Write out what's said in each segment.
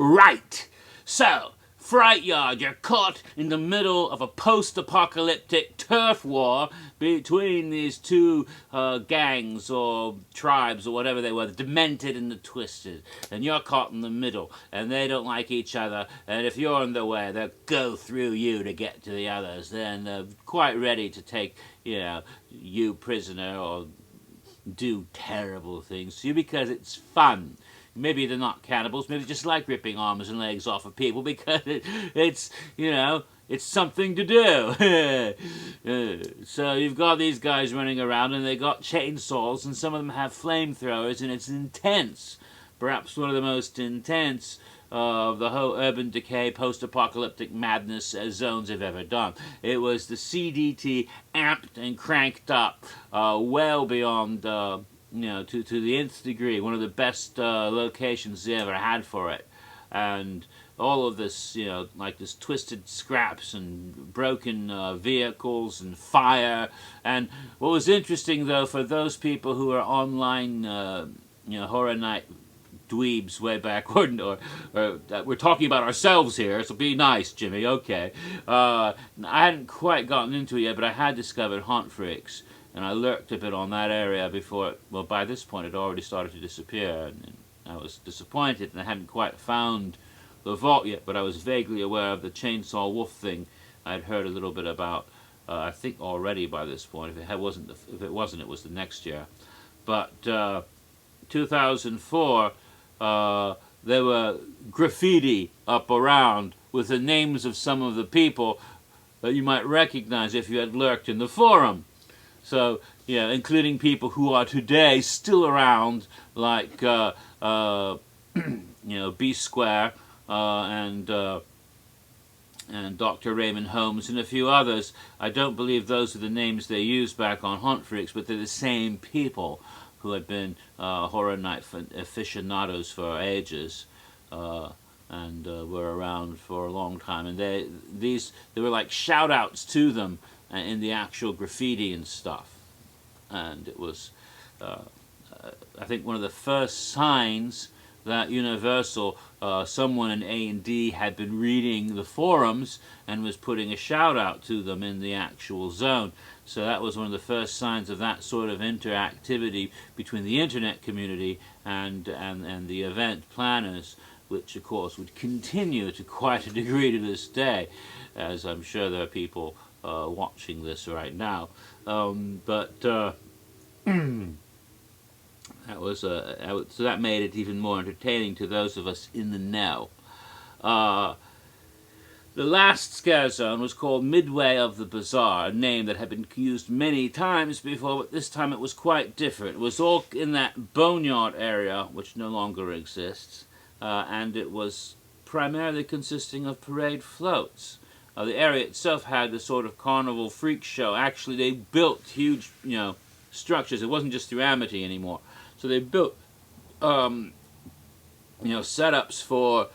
Right. So, Fright Yard, you're caught in the middle of a post-apocalyptic turf war between these two gangs or tribes or whatever they were, the demented and the twisted. And you're caught in the middle, and they don't like each other. And if you're in the way, they'll go through you to get to the others. Then they're quite ready to take, you prisoner or do terrible things to you because it's fun. Maybe they're not cannibals. Maybe they just like ripping arms and legs off of people because it's something to do. So you've got these guys running around and they got chainsaws and some of them have flamethrowers and it's intense. Perhaps one of the most intense of the whole urban decay, post-apocalyptic madness zones I've ever done. It was the CDT amped and cranked up well beyond... to the nth degree, one of the best locations they ever had for it. And all of this, like this twisted scraps and broken vehicles and fire. And what was interesting, though, for those people who are online, horror night dweebs way back, or we're talking about ourselves here, so be nice, Jimmy, okay. I hadn't quite gotten into it yet, but I had discovered Haunt Freaks. And I lurked a bit on that area before, by this point it already started to disappear, and I was disappointed, and I hadn't quite found the vault yet, but I was vaguely aware of the Chainsaw Wolf thing I'd heard a little bit about, I think already by this point. If it wasn't, it was the next year. But 2004, there were graffiti up around with the names of some of the people that you might recognize if you had lurked in the forum. So, including people who are today still around, like, B Square and Dr. Raymond Holmes and a few others. I don't believe those are the names they used back on Haunt Freaks, but they're the same people who had been horror night aficionados for ages and were around for a long time. And there were like shout-outs to them in the actual graffiti and stuff. And it was, I think, one of the first signs that Universal, someone in A&D had been reading the forums and was putting a shout-out to them in the actual zone. So that was one of the first signs of that sort of interactivity between the internet community and the event planners, which, of course, would continue to quite a degree to this day, as I'm sure there are people watching this right now. That was so that made it even more entertaining to those of us in the know. The last scare zone was called Midway of the Bazaar, a name that had been used many times before, but this time it was quite different. It was all in that boneyard area, which no longer exists, and it was primarily consisting of parade floats. The area itself had a sort of carnival freak show. Actually, they built huge, structures. It wasn't just through Amity anymore. So they built, setups for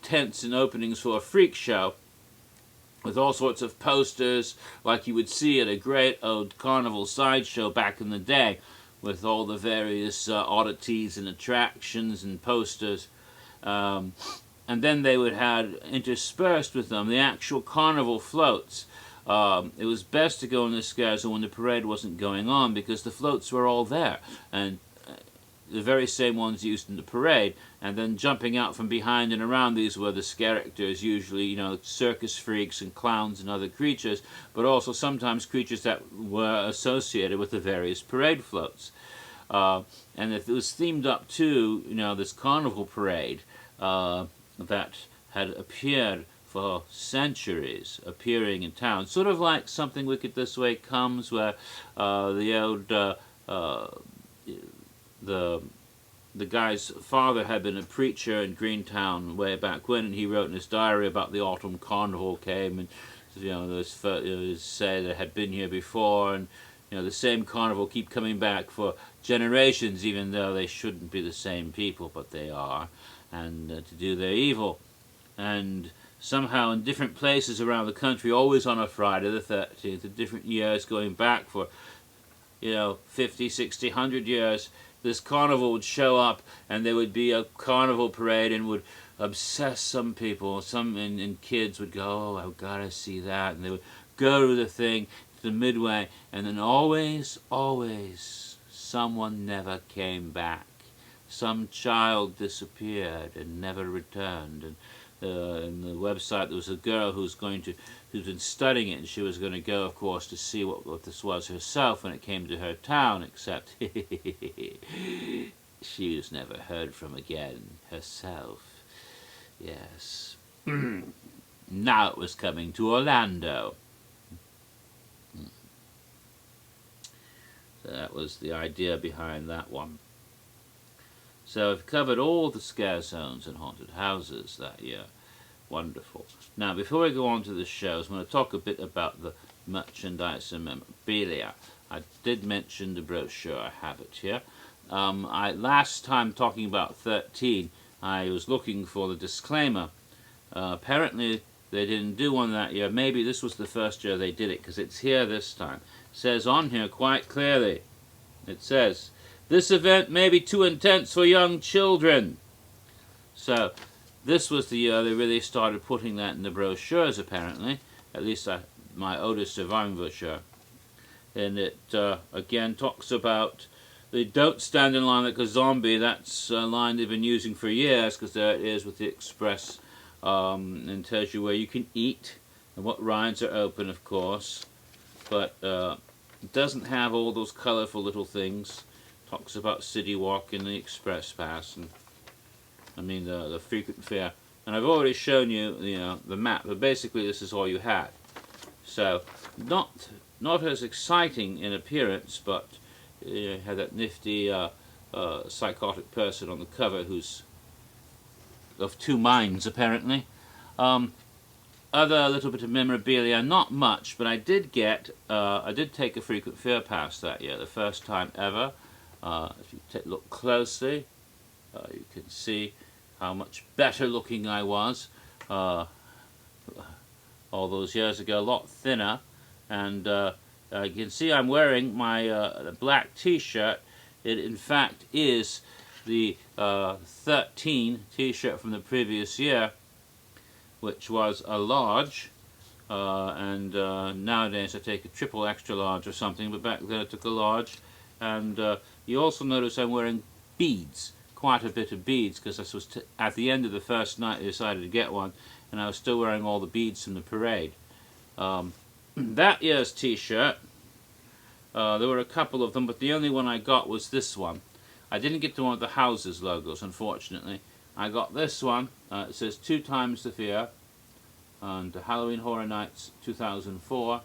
tents and openings for a freak show with all sorts of posters like you would see at a great old carnival sideshow back in the day, with all the various oddities and attractions and posters. And then they would have interspersed with them the actual carnival floats. It was best to go in the scare zone when the parade wasn't going on because the floats were all there. And the very same ones used in the parade. And then jumping out from behind and around these were the characters, usually, circus freaks and clowns and other creatures, but also sometimes creatures that were associated with the various parade floats. And it was themed up to, this carnival parade. That had appeared for centuries, appearing in town. Sort of like Something Wicked This Way Comes, where the guy's father had been a preacher in Greentown way back when, and he wrote in his diary about the autumn carnival came, and said it had been here before, and the same carnival keep coming back for generations, even though they shouldn't be the same people, but they are. And to do their evil. And somehow in different places around the country, always on a Friday the 13th, in different years going back for, 50, 60, 100 years, this carnival would show up, and there would be a carnival parade, and would obsess some people. And kids would go, oh, I've got to see that, and they would go to the thing, to the Midway, and then always, someone never came back. Some child disappeared and never returned. And in the website, there was a girl who's been studying it, and she was going to go, of course, to see what this was herself when it came to her town, except she was never heard from again herself. Yes. Now it was coming to Orlando. So that was the idea behind that one. So I've covered all the scare zones and haunted houses that year. Wonderful. Now, before we go on to the shows, I'm going to talk a bit about the merchandise and memorabilia. I did mention the brochure. I have it here. Last time talking about 13, I was looking for the disclaimer. Apparently, they didn't do one that year. Maybe this was the first year they did it, because it's here this time. It says on here quite clearly, it says, this event may be too intense for young children. So, this was the year they really started putting that in the brochures, apparently. At least my oldest surviving brochure. And it, again, talks about the don't stand in line like a zombie. That's a line they've been using for years, because there it is with the express. And tells you where you can eat and what rides are open, of course. But it doesn't have all those colorful little things. Talks about City Walk and the Express Pass, and I mean the frequent fare. And I've already shown you, the map, but basically this is all you had. So not as exciting in appearance, but you had that nifty psychotic person on the cover who's of two minds, apparently. Other little bit of memorabilia, not much, but I did take a frequent fare pass that year, the first time ever. If you look closely, you can see how much better looking I was all those years ago, a lot thinner. And you can see I'm wearing my black t-shirt. It in fact is the 13 t-shirt from the previous year, which was a large. And nowadays I take a triple extra large or something, but back then I took a large. And you also notice I'm wearing beads, quite a bit of beads, because this was at the end of the first night I decided to get one, and I was still wearing all the beads from the parade. That year's t-shirt, there were a couple of them, but the only one I got was this one. I didn't get the one with the houses logos, unfortunately. I got this one. It says 2 times the fear, and Halloween Horror Nights 2004,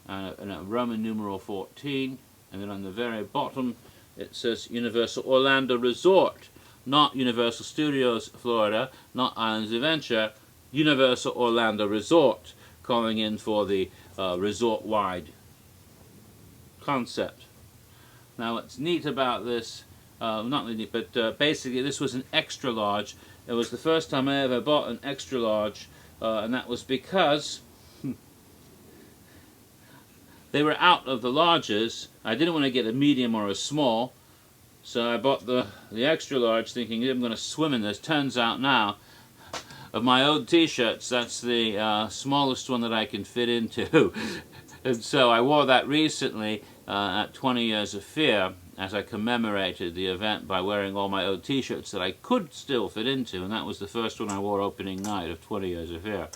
and a Roman numeral 14. And then on the very bottom, it says Universal Orlando Resort, not Universal Studios Florida, not Islands of Adventure, Universal Orlando Resort, calling in for the resort-wide concept. Now, what's neat about this, not really neat, but basically this was an extra large. It was the first time I ever bought an extra large, and that was because they were out of the larges. I didn't want to get a medium or a small, so I bought the extra large thinking I'm going to swim in this. Turns out now, of my old t-shirts, that's the smallest one that I can fit into. And so I wore that recently at 20 Years of Fear, as I commemorated the event by wearing all my old t-shirts that I could still fit into, and that was the first one I wore opening night of 20 Years of Fear.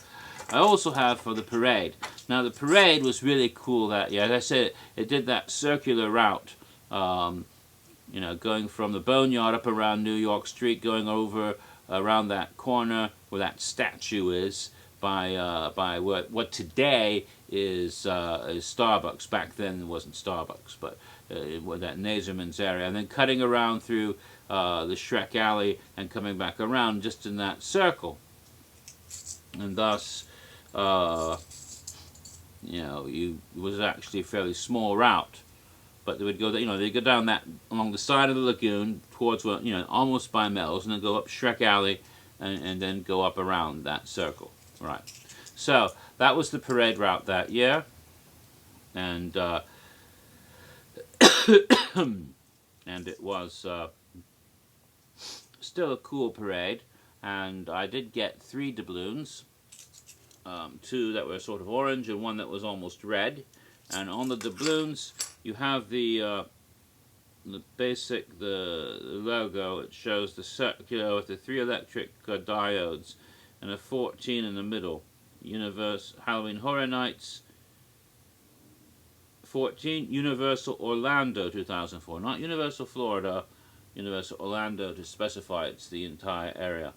I also have for the parade. Now the parade was really cool that year. As I said, it did that circular route, going from the Boneyard up around New York Street, going over around that corner where that statue is, by what today is Starbucks. Back then it wasn't Starbucks, but that Nazerman's area, and then cutting around through the Shrek Alley and coming back around just in that circle. And thus, it was actually a fairly small route, but they would go, they go down that along the side of the lagoon towards almost by Mel's, and then go up Shrek Alley, and then go up around that circle. Right. So that was the parade route that year, and and it was still a cool parade. And I did get 3 doubloons, 2 that were sort of orange and 1 that was almost red. And on the doubloons, you have the basic logo. It shows the circular with the 3 electric diodes and a 14 in the middle. Halloween Horror Nights 14, Universal Orlando 2004, not Universal Florida, Universal Orlando to specify it's the entire area.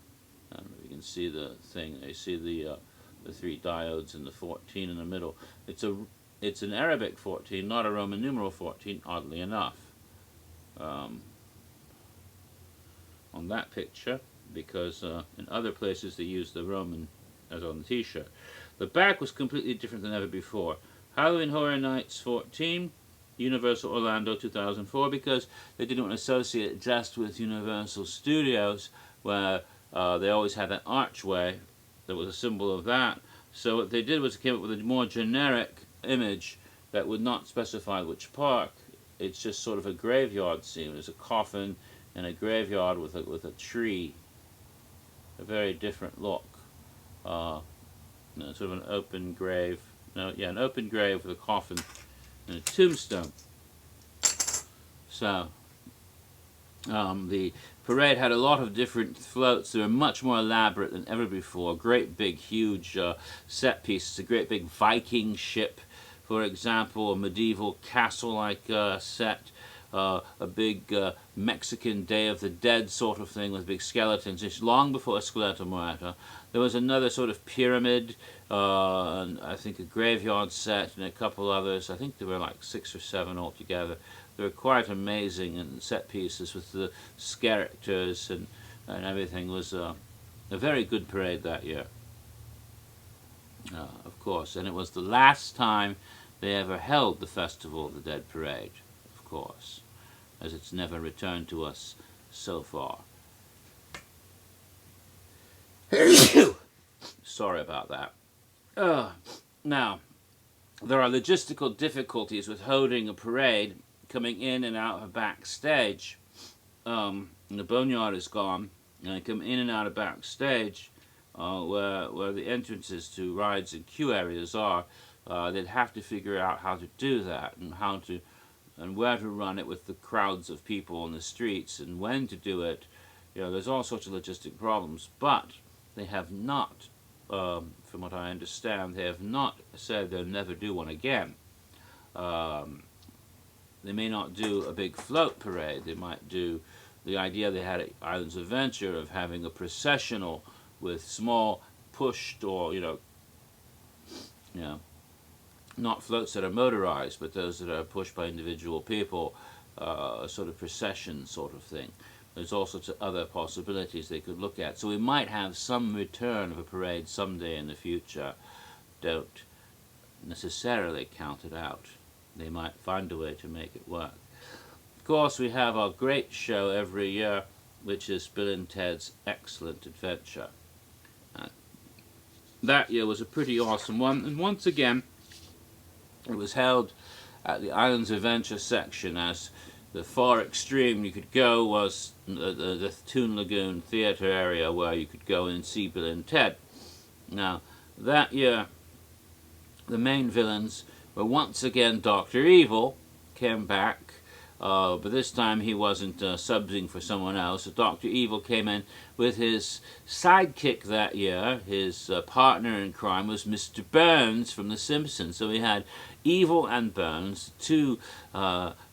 And you can see the thing. You see the 3 diodes and the 14 in the middle. It's an Arabic 14, not a Roman numeral 14, oddly enough. On that picture, because in other places they use the Roman as on the t-shirt. The back was completely different than ever before. Halloween Horror Nights 14, Universal Orlando 2004, because they didn't want to associate it just with Universal Studios, where they always had that archway that was a symbol of that. So what they did was came up with a more generic image that would not specify which park. It's just sort of a graveyard scene. There's a coffin and a graveyard with a tree. A very different look. Sort of an open grave. An open grave with a coffin and a tombstone. So the parade had a lot of different floats. They were much more elaborate than ever before. Great big, huge set pieces. A great big Viking ship, for example, a medieval castle-like set, a big Mexican Day of the Dead sort of thing with big skeletons. It's long before Esqueleto Muerto. There was another sort of pyramid, and I think a graveyard set, and a couple others. I think there were like 6 or 7 altogether. They were quite amazing, and set pieces with the characters and everything. Was a very good parade that year, of course. And it was the last time they ever held the Festival of the Dead Parade, of course, as it's never returned to us so far. Sorry about that. Now, there are logistical difficulties with holding a parade coming in and out of backstage. The boneyard is gone, and I come in and out of backstage where the entrances to rides and queue areas are. They'd have to figure out how to do that and where to run it with the crowds of people on the streets and when to do it. There's all sorts of logistic problems, but they have not, from what I understand, they have not said they'll never do one again. They may not do a big float parade. They might do the idea they had at Islands of Adventure of having a processional with small pushed or, not floats that are motorized, but those that are pushed by individual people, a sort of procession sort of thing. There's all sorts of other possibilities they could look at. So we might have some return of a parade someday in the future. Don't necessarily count it out. They might find a way to make it work. Of course, we have our great show every year, which is Bill and Ted's Excellent Adventure. That year was a pretty awesome one, and once again, it was held at the Islands of Adventure section. As the far extreme you could go was the Toon Lagoon Theatre area, where you could go and see Bill and Ted. Now, that year, the main villains were once again Dr. Evil, came back, but this time he wasn't subbing for someone else. So Dr. Evil came in with his sidekick that year. His partner in crime was Mr. Burns from The Simpsons. So we had Evil and Burns,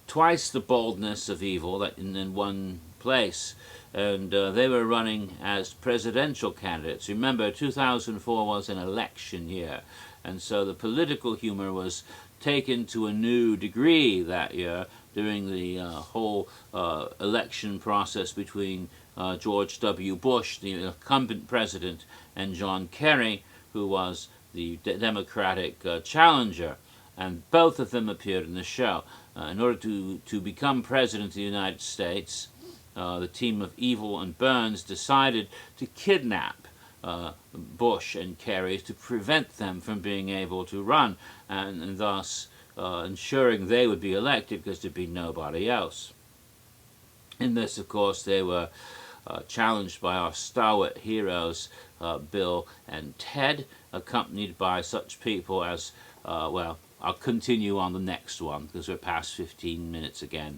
twice the boldness of Evil in one place. And they were running as presidential candidates. Remember, 2004 was an election year. And so the political humor was taken to a new degree that year during the whole election process between George W. Bush, the incumbent president, and John Kerry, who was the Democratic challenger. And both of them appeared in the show. In order to become president of the United States, the team of Evil and Burns decided to kidnap Bush and Kerry to prevent them from being able to run, and thus ensuring they would be elected because there'd be nobody else. In this, of course, they were challenged by our stalwart heroes, Bill and Ted, accompanied by such people as, well, I'll continue on the next one because we're past 15 minutes again.